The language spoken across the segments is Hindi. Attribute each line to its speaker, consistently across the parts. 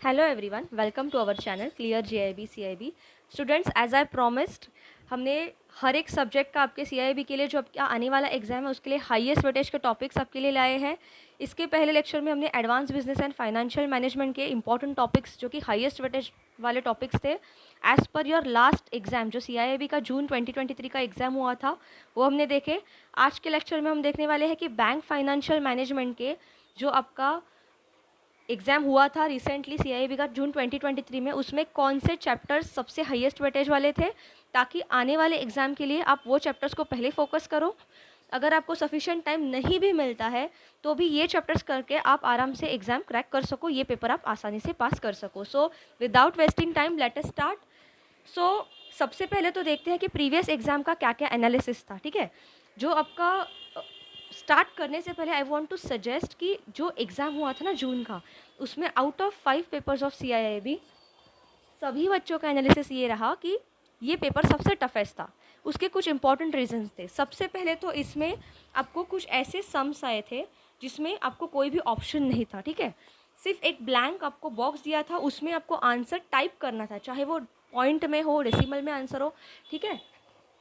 Speaker 1: Hello everyone, welcome to our channel Clear GIB CIB. Students, as I promised, हमने हर एक सब्जेक्ट का आपके सीआईबी के लिए जो आपका आने वाला एग्जाम है उसके लिए हाईएस्ट वेटेज के टॉपिक्स आपके लिए लाए हैं। इसके पहले लेक्चर में हमने advance business and financial management के इंपॉर्टेंट टॉपिक्स जो कि हाईएस्ट वेटेज वाले टॉपिक्स थे as per your last exam जो सीआईबी का जून 2023 का एग्ज़ाम हुआ था वो हमने देखे। आज के लेक्चर में हम देखने वाले हैं कि बैंक फाइनेंशियल मैनेजमेंट के जो आपका एग्ज़ाम हुआ था रिसेंटली सीआईबी का जून 2023 में, उसमें कौन से चैप्टर्स सबसे हाईएस्ट वेटेज वाले थे, ताकि आने वाले एग्ज़ाम के लिए आप वो चैप्टर्स को पहले फोकस करो। अगर आपको सफिशिएंट टाइम नहीं भी मिलता है तो भी ये चैप्टर्स करके आप आराम से एग्ज़ाम क्रैक कर सको, ये पेपर आप आसानी से पास कर सको। So without wasting time let us start. So सबसे पहले तो देखते हैं कि प्रीवियस एग्ज़ाम का क्या क्या एनालिसिस था। ठीक है, जो आपका स्टार्ट करने से पहले आई वांट टू सजेस्ट कि जो एग्ज़ाम हुआ था ना जून का, उसमें आउट ऑफ 5 पेपर्स ऑफ सीआईआईबी सभी बच्चों का एनालिसिस ये रहा कि ये पेपर सबसे टफेस्ट था। उसके कुछ इंपॉर्टेंट रीजंस थे। सबसे पहले तो इसमें आपको कुछ ऐसे सम्स आए थे जिसमें आपको कोई भी ऑप्शन नहीं था। ठीक है, सिर्फ एक ब्लैंक आपको बॉक्स दिया था, उसमें आपको आंसर टाइप करना था, चाहे वो पॉइंट में हो, डेसिमल में आंसर हो। ठीक है,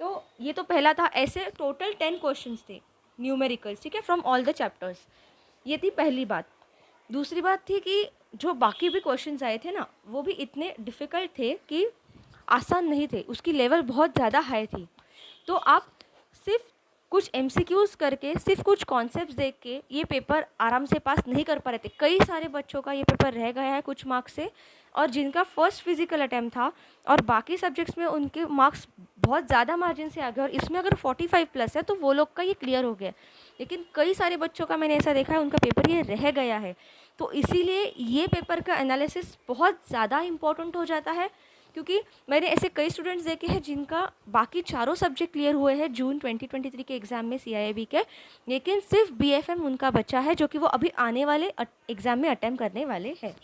Speaker 1: तो ये तो पहला था। ऐसे टोटल 10 क्वेश्चंस थे न्यूमेरिकल्स, ठीक है, फ्रॉम ऑल द चैप्टर्स। ये थी पहली बात। दूसरी बात थी कि जो बाकी भी क्वेश्चंस आए थे ना, वो भी इतने डिफ़िकल्ट थे कि आसान नहीं थे, उसकी लेवल बहुत ज़्यादा हाई थी। तो आप सिर्फ कुछ एमसीक्यूज़ करके, सिर्फ कुछ कॉन्सेप्ट्स देख के ये पेपर आराम से पास नहीं कर पा रहे थे। कई सारे बच्चों का ये पेपर रह गया है कुछ मार्क्स से, और जिनका फर्स्ट फिजिकल अटैम्प्ट था और बाकी सब्जेक्ट्स में उनके मार्क्स बहुत ज़्यादा मार्जिन से आ गए, और इसमें अगर 45 प्लस है तो वो लोग का ये क्लियर हो गया। लेकिन कई सारे बच्चों का मैंने ऐसा देखा है उनका पेपर ये रह गया है। तो इसीलिए ये पेपर का एनालिसिस बहुत ज़्यादा इम्पोर्टेंट हो जाता है, क्योंकि मैंने ऐसे कई स्टूडेंट्स देखे हैं जिनका बाकी चारों सब्जेक्ट क्लियर हुए हैं जून 2023 के एग्ज़ाम में सीआईबी के, लेकिन सिर्फ बीएफएम उनका बचा है जो कि वो अभी आने वाले एग्ज़ाम में अटैम्प्ट करने वाले हैं।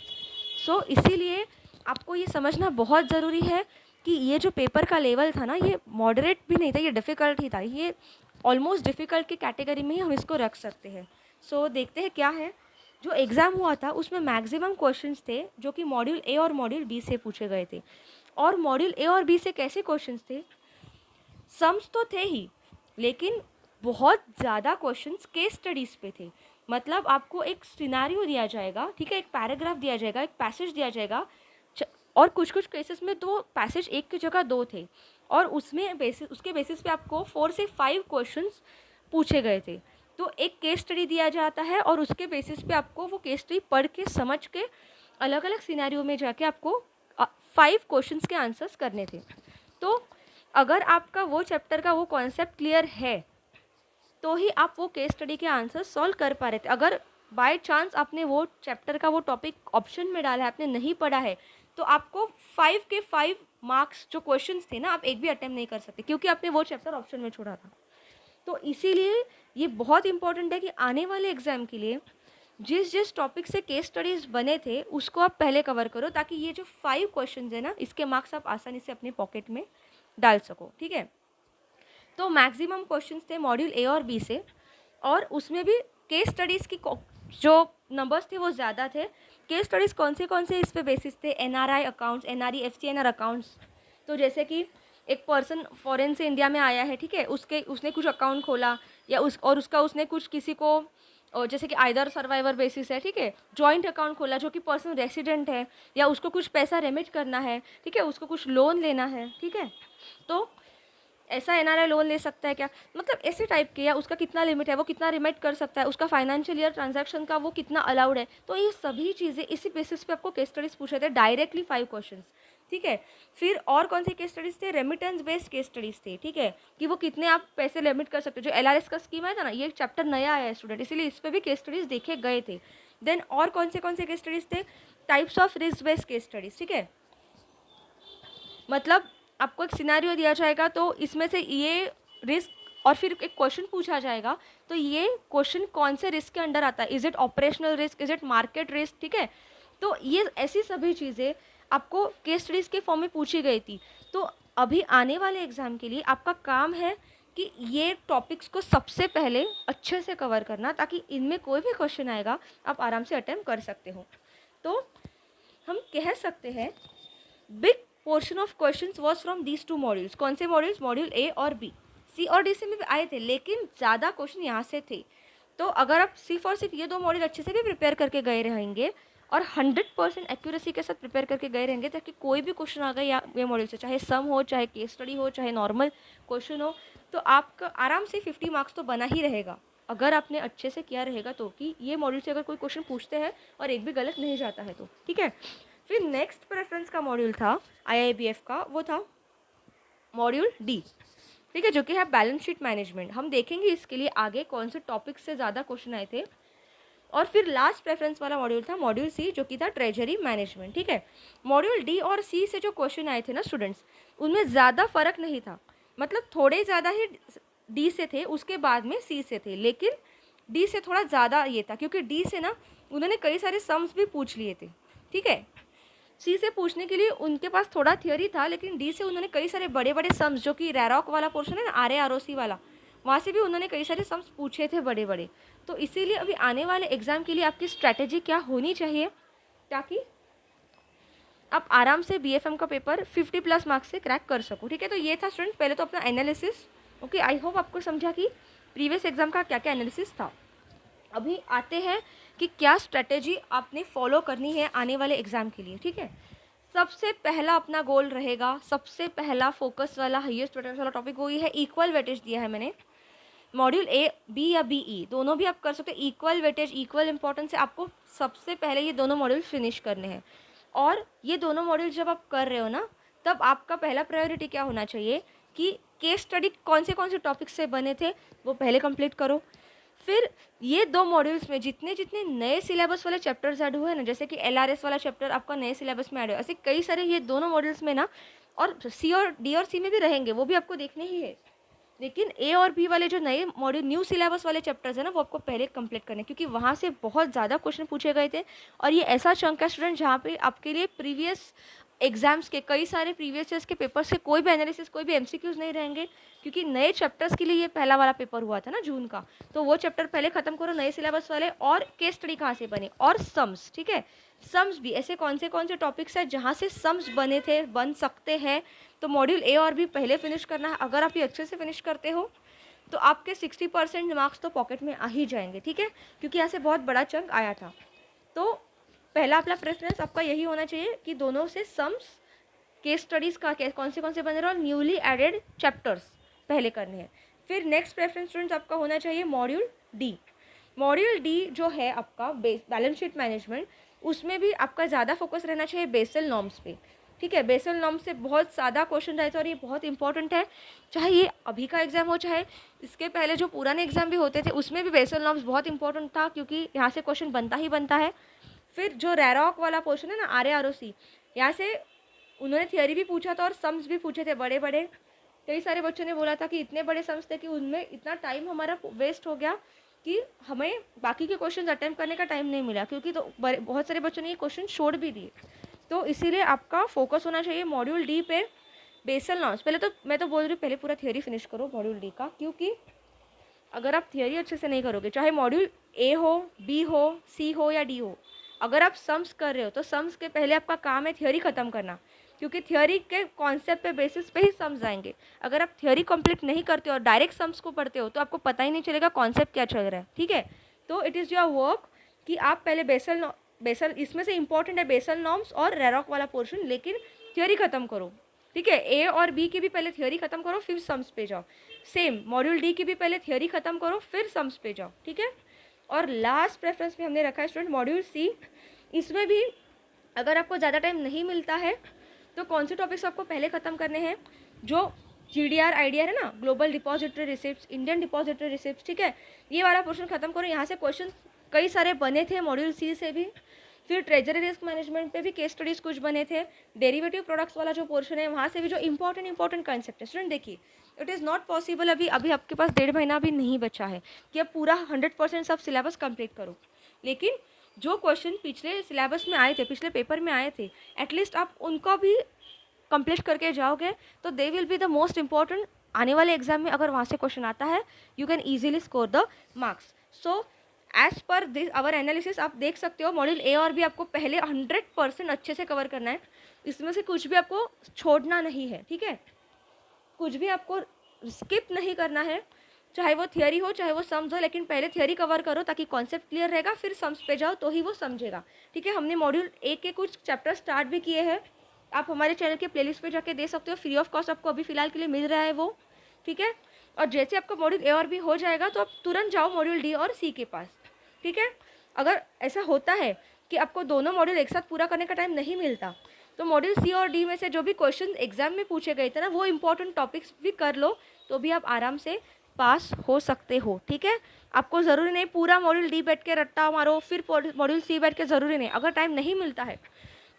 Speaker 1: सो इसीलिए आपको ये समझना बहुत ज़रूरी है कि ये जो पेपर का लेवल था ना, ये मॉडरेट भी नहीं था, ये डिफ़िकल्ट ही था। ये ऑलमोस्ट डिफ़िकल्ट की कैटेगरी में ही हम इसको रख सकते हैं। सो देखते हैं क्या है। जो एग्ज़ाम हुआ था उसमें मैक्सिमम क्वेश्चंस थे जो कि मॉड्यूल ए और मॉड्यूल बी से पूछे गए थे। और मॉड्यूल ए और बी से कैसे क्वेश्चंस थे? सम्स तो थे ही, लेकिन बहुत ज़्यादा क्वेश्चंस केस स्टडीज़ पे थे। मतलब आपको एक सिनारियो दिया जाएगा, ठीक है, एक पैराग्राफ दिया जाएगा, एक पैसेज दिया जाएगा, और कुछ कुछ केसेस में तो पैसेज एक की जगह दो थे, और उसके बेसिस पे आपको 4 से 5 क्वेश्चंस पूछे गए थे। तो एक केस स्टडी दिया जाता है और उसके बेसिस पे आपको वो केस स्टडी पढ़ के समझ के अलग अलग सिनेरियो में जाके आपको 5 क्वेश्चंस के आंसर्स करने थे। तो अगर आपका वो चैप्टर का वो कॉन्सेप्ट क्लियर है तो ही आप वो केस स्टडी के आंसर सॉल्व कर पा रहे थे। अगर बाय चांस आपने वो चैप्टर का वो टॉपिक ऑप्शन में डाला है, आपने नहीं पढ़ा है, तो आपको 5 के 5 मार्क्स जो क्वेश्चंस थे ना, आप एक भी अटेम्प्ट नहीं कर सकते, क्योंकि आपने वो चैप्टर ऑप्शन में छोड़ा था। तो इसीलिए ये बहुत इंपॉर्टेंट है कि आने वाले एग्ज़ाम के लिए जिस जिस टॉपिक से केस स्टडीज़ बने थे उसको आप पहले कवर करो, ताकि ये जो 5 क्वेश्चंस है ना, इसके मार्क्स आप आसानी से अपने पॉकेट में डाल सको। ठीक है, तो मैक्सिमम क्वेश्चंस थे मॉड्यूल ए और बी से, और उसमें भी केस स्टडीज़ की जो नंबर्स थे वो ज़्यादा थे। केस स्टडीज़ कौन से इस पे बेसिस थे? NRI accounts, NRE FCNR accounts. तो जैसे कि एक पर्सन फॉरेन से इंडिया में आया है, ठीक है, उसने कुछ अकाउंट खोला, या उसने कुछ किसी को, जैसे कि आइदर सर्वाइवर बेसिस है, ठीक है, जॉइंट अकाउंट खोला जो कि पर्सन रेसिडेंट है, या उसको कुछ पैसा रेमिट करना है, ठीक है, उसको कुछ लोन लेना है, ठीक है, तो ऐसा एनआरआई लोन ले सकता है क्या, मतलब ऐसे टाइप के, या उसका कितना लिमिट है, वो कितना रिमिट कर सकता है, उसका फाइनेंशियल ईयर ट्रांजैक्शन का वो कितना अलाउड है। तो ये सभी चीज़ें इसी बेसिस पे आपको केस स्टडीज़ पूछे थे डायरेक्टली 5 क्वेश्चंस। ठीक है, फिर और कौन सी केस स्टडीज़ थे? रेमिटेंस बेस्ड केस स्टडीज़ थे, ठीक है, कि वो कितने आप पैसे लिमिट कर सकते हो। जो एलआरएस का स्कीम आया था ना, ये चैप्टर नया आया है स्टूडेंट, इसीलिए इस पर भी केस स्टडीज़ देखे गए थे। देन और कौन से केस स्टडीज़ थे? Types of risk based case studies, ठीक है, मतलब आपको एक सिनेरियो दिया जाएगा, तो इसमें से ये रिस्क, और फिर एक क्वेश्चन पूछा जाएगा, तो ये क्वेश्चन कौन से रिस्क के अंडर आता है? Is it operational risk, is it market risk, ठीक है। तो ये ऐसी सभी चीज़ें आपको केस स्टडीज़ के फॉर्म में पूछी गई थी। तो अभी आने वाले एग्ज़ाम के लिए आपका काम है कि ये टॉपिक्स को सबसे पहले अच्छे से कवर करना, ताकि इनमें कोई भी क्वेश्चन आएगा आप आराम से अटेम्प्ट कर सकते हो। तो हम कह सकते हैं big portion of questions was from these two modules. कौन से मॉड्यूल्स? मॉड्यूल ए और बी। सी और डी से भी आए थे, लेकिन ज़्यादा क्वेश्चन यहाँ से थे। तो अगर आप सिर्फ और सिर्फ ये 2 मॉड्यूल अच्छे से भी प्रिपेयर करके गए रहेंगे और 100% एक्यूरेसी के साथ प्रिपेयर करके गए रहेंगे, ताकि कोई भी क्वेश्चन आ गया या ये मॉड्यूल से, चाहे सम हो, चाहे केस स्टडी हो, चाहे नॉर्मल क्वेश्चन हो, तो आपका आराम से 50 मार्क्स तो बना ही रहेगा अगर आपने अच्छे से किया रहेगा। तो कि ये मॉड्यूल से अगर कोई क्वेश्चन पूछते हैं और एक भी गलत नहीं जाता है तो ठीक है। फिर नेक्स्ट प्रेफरेंस का मॉड्यूल था IIBF का, वो था मॉड्यूल डी, ठीक है, जो कि है बैलेंस शीट मैनेजमेंट। हम देखेंगे इसके लिए आगे कौन से टॉपिक से ज़्यादा क्वेश्चन आए थे। और फिर लास्ट प्रेफरेंस वाला मॉड्यूल था मॉड्यूल सी, जो कि था ट्रेजरी मैनेजमेंट, ठीक है। मॉड्यूल डी और सी से जो क्वेश्चन आए थे ना स्टूडेंट्स, उनमें ज़्यादा फर्क नहीं था, मतलब थोड़े ज़्यादा ही डी से थे, उसके बाद में सी से थे, लेकिन डी से थोड़ा ज़्यादा ये था क्योंकि डी से ना उन्होंने कई सारे सम्स भी पूछ लिए थे, ठीक है। सी से पूछने के लिए उनके पास थोड़ा थियोरी था, लेकिन डी से उन्होंने कई सारे बड़े बड़े सम्स, जो कि रैरॉक वाला पोर्शन है ना, RAROC वाला, वहाँ से भी उन्होंने कई सारे सम्स पूछे थे बड़े बड़े। तो इसीलिए अभी आने वाले एग्जाम के लिए आपकी स्ट्रैटेजी क्या होनी चाहिए ताकि आप आराम से BFM का पेपर 50+ मार्क्स से क्रैक कर सको, ठीक है। तो ये था स्टूडेंट पहले तो अपना एनालिसिस। ओके, आई होप आपको समझा कि प्रीवियस एग्जाम का क्या क्या एनालिसिस था। अभी आते हैं कि क्या स्ट्रैटेजी आपने फॉलो करनी है आने वाले एग्जाम के लिए, ठीक है। सबसे पहला अपना गोल रहेगा, सबसे पहला फोकस वाला हाईएस्ट वेटेज वाला टॉपिक वही है, इक्वल वेटेज दिया है मैंने। मॉड्यूल ए, बी या BE दोनों भी आप कर सकते हैं। इक्वल वेटेज, इक्वल इंपॉर्टेंस से आपको सबसे पहले ये दोनों मॉड्यूल फिनिश करने हैं। और ये दोनों मॉड्यूल जब आप कर रहे हो ना, तब आपका पहला प्रायोरिटी क्या होना चाहिए कि केस स्टडी कौन से टॉपिक से बने थे वो पहले कंप्लीट करो। फिर ये 2 मॉड्यूल्स में जितने जितने नए सिलेबस वाले चैप्टर्स ऐड हुए हैं ना, जैसे कि LRS वाला चैप्टर आपका नए सिलेबस में ऐड हुआ, ऐसे कई सारे ये दोनों मॉड्यूल्स में ना, और सी और डी और सी में भी रहेंगे, वो भी आपको देखने ही है। लेकिन ए और बी वाले जो नए मॉड्यूल न्यू सिलेबस वाले चैप्टर्स है ना, वो आपको पहले कंप्लीट करने, क्योंकि वहाँ से बहुत ज़्यादा क्वेश्चन पूछे गए थे। और ये ऐसा चंक है स्टूडेंट जहाँ पे आपके लिए प्रीवियस एग्जाम्स के कई सारे प्रीवियस ईयर्स के पेपर्स के कोई भी एनालिसिस, कोई भी MCQs नहीं रहेंगे, क्योंकि नए चैप्टर्स के लिए ये पहला वाला पेपर हुआ था ना जून का। तो वो चैप्टर पहले खत्म करो, नए सिलेबस वाले, और केस स्टडी कहाँ से बने, और सम्स, ठीक है। सम्स भी ऐसे कौन से टॉपिक्स हैं जहाँ से सम्स बने थे, बन सकते हैं, तो मॉड्यूल ए और बी पहले फिनिश करना है। अगर आप ये अच्छे से फिनिश करते हो तो आपके 60% मार्क्स तो पॉकेट में आ ही जाएंगे, ठीक है, क्योंकि यहाँ से बहुत बड़ा चंक आया था। तो पहला अपना प्रेफरेंस आपका यही होना चाहिए कि दोनों से सम्स, केस स्टडीज़ का कौन से बन रहे और न्यूली एडेड चैप्टर्स पहले करने हैं। फिर नेक्स्ट प्रेफरेंस स्टूडेंट्स आपका होना चाहिए मॉड्यूल डी। मॉड्यूल डी जो है आपका बैलेंस शीट मैनेजमेंट, उसमें भी आपका ज़्यादा फोकस रहना चाहिए बेसल नॉर्म्स पे, ठीक है। बेसल नॉर्म्स से बहुत ज़्यादा क्वेश्चन रहते हैं और ये बहुत इंपॉर्टेंट है, चाहे ये अभी का एग्जाम हो, चाहे इसके पहले जो पुराने एग्जाम भी होते थे उसमें भी बेसल नॉर्म्स बहुत इंपॉर्टेंट था, क्योंकि यहाँ से क्वेश्चन बनता ही बनता है। फिर जो रैरॉक वाला पोर्शन है ना, RAROC, यहाँ से उन्होंने थियोरी भी पूछा था और सम्स भी पूछे थे बड़े बड़े। कई सारे बच्चों ने बोला था कि इतने बड़े सम्स थे कि उनमें इतना टाइम हमारा वेस्ट हो गया कि हमें बाकी के क्वेश्चन अटेम्प्ट करने का टाइम नहीं मिला, क्योंकि तो बहुत सारे बच्चों ने ये क्वेश्चन छोड़ भी दिए। तो इसीलिए आपका फोकस होना चाहिए मॉड्यूल डी पे, बेसल नॉर्म्स। पहले तो मैं तो बोल रही हूँ पहले पूरा थियोरी फिनिश करो मॉड्यूल डी का, क्योंकि अगर आप थियोरी अच्छे से नहीं करोगे, चाहे मॉड्यूल ए हो, बी हो, सी हो या डी हो, अगर आप सम्स कर रहे हो तो सम्स के पहले आपका काम है थियोरी ख़त्म करना, क्योंकि थियोरी के कॉन्सेप्ट पे बेसिस पे ही सम्स आएंगे। अगर आप थियोरी कंप्लीट नहीं करते हो और डायरेक्ट सम्स को पढ़ते हो तो आपको पता ही नहीं चलेगा कॉन्सेप्ट क्या चल रहा है, ठीक है। तो इट इज़ योर वर्क कि आप पहले बेसल इसमें से इंपॉर्टेंट है बेसल नॉर्म्स और रैरॉक वाला पोर्शन, लेकिन थियोरी ख़त्म करो, ठीक है। ए और बी की भी पहले थियोरी ख़त्म करो, फिर सम्स पे जाओ। सेम मॉड्यूल डी की भी पहले थियोरी ख़त्म करो, फिर सम्स पे जाओ, ठीक है। और लास्ट प्रेफरेंस में हमने रखा है स्टूडेंट मॉड्यूल सी। इसमें भी अगर आपको ज़्यादा टाइम नहीं मिलता है तो कौन से टॉपिक्स आपको पहले ख़त्म करने हैं, जो GDR IDR है ना, global depository receipts, Indian depository receipts, ठीक है, ये वाला पोर्शन खत्म करो। यहाँ से क्वेश्चन कई सारे बने थे मॉड्यूल सी से भी। फिर ट्रेजरी रिस्क मैनेजमेंट पे भी केस स्टडीज़ कुछ बने थे। डेरिवेटिव प्रोडक्ट्स वाला जो पोर्शन है वहाँ से भी जो इंपॉर्टेंट कंसेप्ट है स्टूडेंट, देखिए इट इज़ नॉट पॉसिबल, अभी आपके पास 1.5 महीना भी नहीं बचा है कि आप पूरा 100% सब सिलेबस कंप्लीट करो। लेकिन जो क्वेश्चन पिछले सिलेबस में आए थे, पिछले पेपर में आए थे, एटलीस्ट आप उनको भी कंप्लीट करके जाओगे तो they will be the most important. आने वाले एग्जाम में अगर वहाँ से क्वेश्चन आता है, you can easily score the marks. So as per this our analysis आप देख सकते हो मॉड्यूल ए और बी आपको पहले 100% अच्छे से कवर करना है, इसमें से कुछ भी आपको छोड़ना नहीं है, ठीक है, कुछ भी आपको स्किप नहीं करना है, चाहे वो थियरी हो चाहे वो सम्स हो, लेकिन पहले थियरी कवर करो ताकि कॉन्सेप्ट क्लियर रहेगा, फिर सम्स पे जाओ तो ही वो समझेगा, ठीक है। हमने मॉड्यूल ए के कुछ चैप्टर स्टार्ट भी किए हैं, आप हमारे चैनल के प्लेलिस्ट पे जाके दे सकते हो, फ्री ऑफ कॉस्ट आपको अभी फ़िलहाल के लिए मिल रहा है वो, ठीक है। और जैसे आपका मॉड्यूल ए और बी हो जाएगा तो आप तुरंत जाओ मॉड्यूल डी और सी के पास, ठीक है। अगर ऐसा होता है कि आपको दोनों मॉड्यूल एक साथ पूरा करने का टाइम नहीं मिलता तो मॉड्यूल सी और डी में से जो भी क्वेश्चन एग्जाम में पूछे गए थे ना वो इंपॉर्टेंट टॉपिक्स भी कर लो, तो भी आप आराम से पास हो सकते हो, ठीक है। आपको ज़रूरी नहीं पूरा मॉड्यूल डी बैठ के रट्टा मारो फिर मॉड्यूल सी बैठ के, ज़रूरी नहीं। अगर टाइम नहीं मिलता है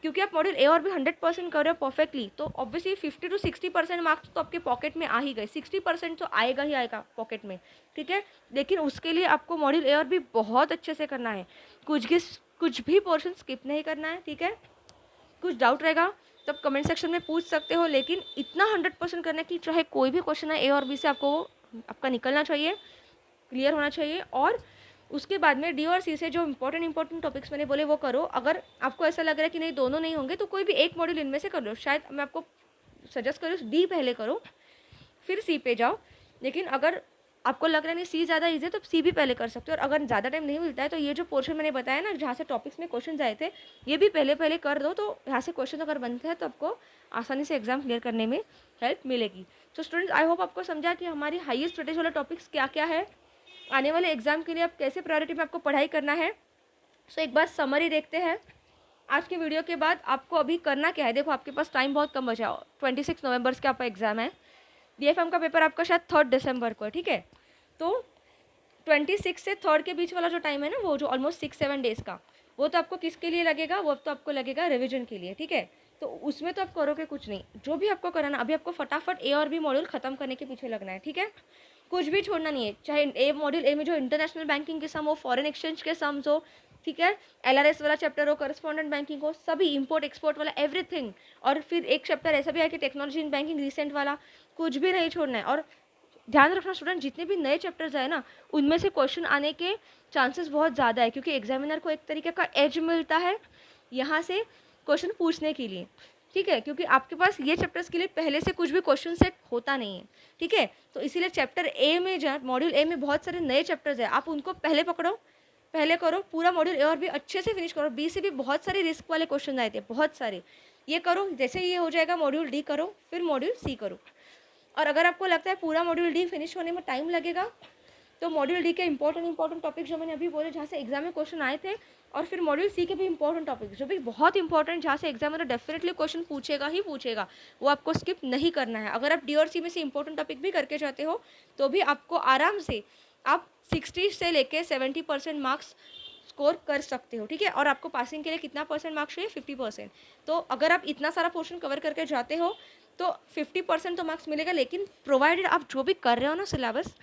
Speaker 1: क्योंकि आप मॉड्यूल ए और भी 100% कर रहे हो परफेक्टली, तो ऑब्वियसली 50 to 60% मार्क्स तो आपके पॉकेट में आ ही गए, 60% तो आएगा ही आएगा पॉकेट में, ठीक है। लेकिन उसके लिए आपको मॉड्यूल ए और भी बहुत अच्छे से करना है, कुछ भी पोर्शन स्किप नहीं करना है, ठीक है। कुछ डाउट रहेगा तो आप कमेंट सेक्शन में पूछ सकते हो, लेकिन इतना 100% करना कि चाहे कोई भी क्वेश्चन है ए और बी से आपका निकलना चाहिए, क्लियर होना चाहिए। और उसके बाद में डी और सी से जो इंपॉर्टेंट टॉपिक्स मैंने बोले वो करो। अगर आपको ऐसा लग रहा है कि नहीं दोनों नहीं होंगे तो कोई भी एक मॉड्यूल इनमें से कर लो, शायद मैं आपको सजेस्ट करूँ डी पहले करो फिर सी पे जाओ, लेकिन अगर आपको लग रहा है नहीं सी ज़्यादा ईजी है तो सी भी पहले कर सकते हो। और अगर ज़्यादा टाइम नहीं मिलता है तो ये जो पोर्शन मैंने बताया ना जहाँ से टॉपिक्स में क्वेश्चन आए थे ये भी पहले कर दो, तो यहाँ से क्वेश्चन अगर बनते हैं तो आपको आसानी से एग्जाम क्लियर करने में हेल्प मिलेगी। तो स्टूडेंट्स आई होप आपको समझा कि हमारी हाईएस्ट वेटेज वाले टॉपिक्स क्या क्या है, आने वाले एग्जाम के लिए आप कैसे प्रायोरिटी में आपको पढ़ाई करना है। सो एक बार समरी देखते हैं आज के वीडियो के बाद। आपको अभी करना क्या है, देखो आपके पास टाइम बहुत कम बचा, 26 नवंबर के आपका एग्ज़ाम है, DFM का पेपर आपका शायद 3 दिसंबर को है, ठीक है। तो 26 से 3 के बीच वाला जो टाइम है ना वो जो ऑलमोस्ट 6-7 डेज़ का, वो तो आपको किसके लिए लगेगा, वो तो आपको लगेगा रिविजन के लिए, ठीक है। तो उसमें तो आप करोगे कुछ नहीं, जो भी आपको करना अभी आपको फटाफट ए और बी मॉड्यूल ख़त्म करने के पीछे लगना है, ठीक है। कुछ भी छोड़ना नहीं है, चाहे ए मॉड्यूल ए में जो इंटरनेशनल बैंकिंग के सम हो, फॉरेन एक्सचेंज के सम्स हो, ठीक है, LRS वाला चैप्टर हो, करस्पॉन्डेंट बैंकिंग हो, सभी इंपोर्ट एक्सपोर्ट वाला एवरीथिंग। और फिर एक चैप्टर ऐसा भी है कि टेक्नोलॉजी इन बैंकिंग रिसेंट वाला, कुछ भी नहीं छोड़ना है। और ध्यान रखना स्टूडेंट, जितने भी नए चैप्टर्स आए ना उनमें से क्वेश्चन आने के चांसेस बहुत ज़्यादा है, क्योंकि एग्जामिनर को एक तरीके का एज मिलता है यहाँ से क्वेश्चन पूछने के लिए, ठीक है, क्योंकि आपके पास ये चैप्टर्स के लिए पहले से कुछ भी क्वेश्चन सेट होता नहीं है, ठीक है। तो इसीलिए चैप्टर ए में जहाँ मॉड्यूल ए में बहुत सारे नए चैप्टर्स है, आप उनको पहले पकड़ो, पहले करो पूरा मॉड्यूल ए और भी अच्छे से फिनिश करो। बी से भी बहुत सारे रिस्क वाले क्वेश्चन आए थे, बहुत सारे, ये करो। जैसे ये हो जाएगा मॉड्यूल डी करो, फिर मॉड्यूल सी करो। और अगर आपको लगता है पूरा मॉड्यूल डी फिनिश होने में टाइम लगेगा तो मॉड्यूल डी के इंपॉर्टेंट टॉपिक जो मैंने अभी बोले जहाँ से एग्जाम में क्वेश्चन आए थे, और फिर मॉड्यूल सी के भी इंपॉर्टेंट टॉपिक जो भी बहुत इंपॉर्टेंट जहाँ से एग्जाम में डेफिनेटली क्वेश्चन पूछेगा ही पूछेगा, वो आपको स्किप नहीं करना है। अगर आप डी और सी में से इंपॉर्टेंट टॉपिक भी करके जाते हो तो भी आपको आराम से आप 60 से लेके 70% मार्क्स स्कोर कर सकते हो, ठीक है। और आपको पासिंग के लिए कितना परसेंट मार्क्स चाहिए, 50%। तो अगर आप इतना सारा पोर्शन कवर करके जाते हो तो 50% तो मार्क्स मिलेगा, लेकिन प्रोवाइडेड आप जो भी कर रहे हो ना सिलेबस,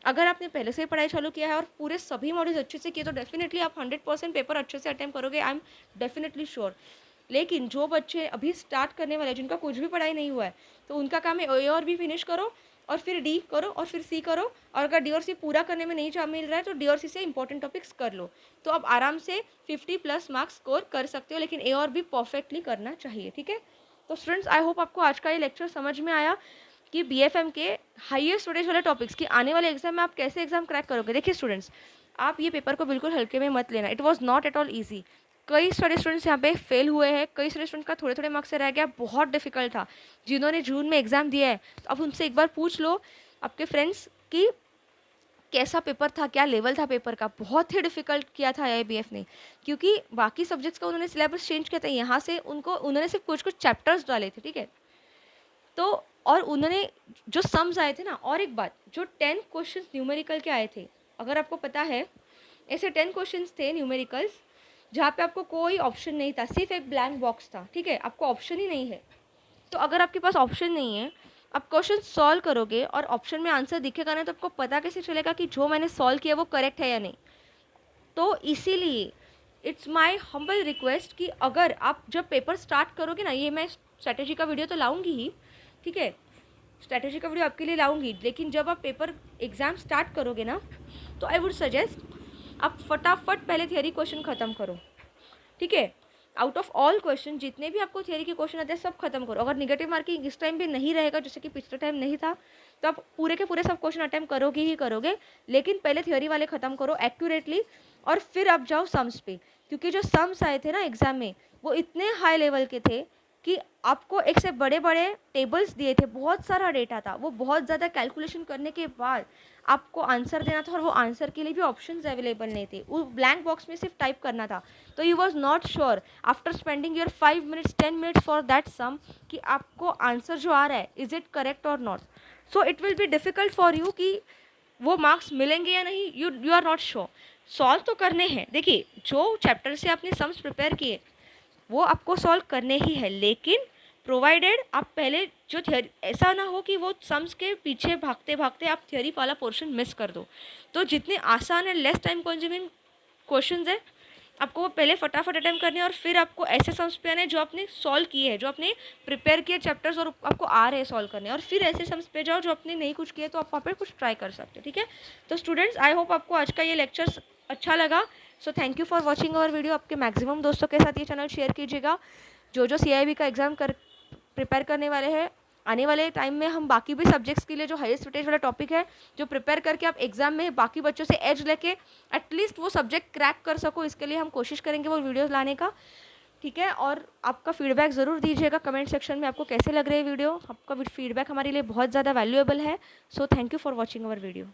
Speaker 1: अगर आपने पहले से ही पढ़ाई चालू किया है और पूरे सभी मॉड्यूल्स अच्छे से किए तो डेफिनेटली आप 100% पेपर अच्छे से अटेम्प्ट करोगे, आई एम डेफिनेटली श्योर। लेकिन जो बच्चे अभी स्टार्ट करने वाले जिनका कुछ भी पढ़ाई नहीं हुआ है तो उनका काम है ए और बी फिनिश करो और फिर डी करो और फिर सी करो। और अगर डी और सी पूरा करने में नहीं जा मिल रहा है तो डी और सी से इंपॉर्टेंट टॉपिक्स कर लो, तो आप आराम से 50+ मार्क्स स्कोर कर सकते हो। लेकिन ए और बी परफेक्टली करना चाहिए, ठीक है। तो स्टूडेंट्स आई होप आपको आज का ये लेक्चर समझ में आया कि BFM के हाईएस्ट वेटेज वाले टॉपिक्स की आने वाले एग्जाम में आप कैसे एग्जाम क्रैक करोगे। देखिए स्टूडेंट्स, आप ये पेपर को बिल्कुल हल्के में मत लेना, it was not at all easy. कई सारे स्टूडेंट्स यहाँ पे फेल हुए हैं, कई सारे स्टूडेंट का थोड़े मार्क्स से रह गया, बहुत डिफिकल्ट था। जिन्होंने जून में एग्जाम दिया है तो अब उनसे एक बार पूछ लो आपके फ्रेंड्स की कैसा पेपर था, क्या लेवल था पेपर का। बहुत ही डिफिकल्ट किया था IIBF ने, क्योंकि बाकी सब्जेक्ट्स का उन्होंने सिलेबस चेंज किया था, यहाँ से उन्होंने सिर्फ कुछ चैप्टर्स डाले थे, ठीक है। तो और उन्होंने जो सम्स आए थे ना, और एक बात, जो 10 क्वेश्चंस न्यूमेरिकल के आए थे, अगर आपको पता है ऐसे 10 क्वेश्चंस थे न्यूमेरिकल्स जहाँ पे आपको कोई ऑप्शन नहीं था, सिर्फ एक ब्लैंक बॉक्स था, ठीक है, आपको ऑप्शन ही नहीं है। तो अगर आपके पास ऑप्शन नहीं है, आप क्वेश्चन सॉल्व करोगे और ऑप्शन में आंसर दिखेगा ना, तो आपको पता कैसे चलेगा कि जो मैंने सॉल्व किया वो करेक्ट है या नहीं। तो इसीलिए इट्स माय हम्बल रिक्वेस्ट कि अगर आप जब पेपर स्टार्ट करोगे ना, ये मैं स्ट्रैटेजी का वीडियो तो लाऊंगी ही, ठीक है, स्ट्रैटेजी का वीडियो आपके लिए लाऊंगी, लेकिन जब आप पेपर एग्ज़ाम स्टार्ट करोगे ना तो आई वुड सजेस्ट आप फटाफट पहले थियरी क्वेश्चन ख़त्म करो, ठीक है। आउट ऑफ ऑल क्वेश्चन जितने भी आपको थियरी के क्वेश्चन आते हैं सब खत्म करो। अगर निगेटिव मार्किंग इस टाइम भी नहीं रहेगा, जैसे कि पिछले टाइम नहीं था, तो आप पूरे के पूरे सब क्वेश्चन अटैम्प्ट करोगे ही करोगे, लेकिन पहले थियरी वाले ख़त्म करो एक्यूरेटली, और फिर आप जाओ सम्स पे, क्योंकि जो सम्स आए थे ना एग्जाम में वो इतने हाई लेवल के थे कि आपको एक से बड़े बड़े टेबल्स दिए थे, बहुत सारा डेटा था, वो बहुत ज़्यादा कैलकुलेशन करने के बाद आपको आंसर देना था, और वो आंसर के लिए भी ऑप्शंस अवेलेबल नहीं थे, वो ब्लैंक बॉक्स में सिर्फ टाइप करना था। तो you was not sure after spending your 5 minutes 10 minutes for that sum कि आपको आंसर जो आ रहा है इज इट करेक्ट और नॉट। So it will be difficult for you कि वो मार्क्स मिलेंगे या नहीं, you are not sure. Solve तो करने हैं, देखिए जो चैप्टर से आपने सम्स प्रिपेयर किए वो आपको सॉल्व करने ही है, लेकिन प्रोवाइडेड आप पहले जो थियरी, ऐसा ना हो कि वो सम्स के पीछे भागते भागते आप थियरी वाला पोर्शन मिस कर दो। तो जितने आसान है लेस टाइम कंज्यूमिंग क्वेश्चंस है आपको वो पहले फटाफट अटेम्प्ट करने हैं, और फिर आपको ऐसे सम्स पे आने हैं जो आपने सॉल्व किए हैं, जो आपने प्रिपेयर किए चैप्टर्स और आपको आ रहे हैं सॉल्व करने, और फिर ऐसे सम्स पे जाओ जो आपने नहीं कुछ किया तो आप वहाँ पे कुछ ट्राई कर सकते हैं, ठीक है। तो स्टूडेंट्स आई होप आपको आज का ये लेक्चर अच्छा लगा। So thank you for watching our video. आपके मैक्सिमम दोस्तों के साथ ये चैनल शेयर कीजिएगा। जो CIB का एग्ज़ाम प्रिपेयर करने वाले हैं, आने वाले टाइम में हम बाकी भी सब्जेक्ट्स के लिए जो हाईएस्ट वेटेज वाला टॉपिक है जो प्रिपेयर करके आप एग्जाम में बाकी बच्चों से एज लेके एटलीस्ट वो सब्जेक्ट क्रैक कर सको, इसके लिए हम कोशिश करेंगे वो वीडियोस लाने का, ठीक है। और आपका फीडबैक ज़रूर दीजिएगा कमेंट सेक्शन में, आपको कैसे लग रहे हैं वीडियो। आपका फीडबैक हमारे लिए बहुत ज़्यादा वैल्यूएबल है। सो thank you for watching our video.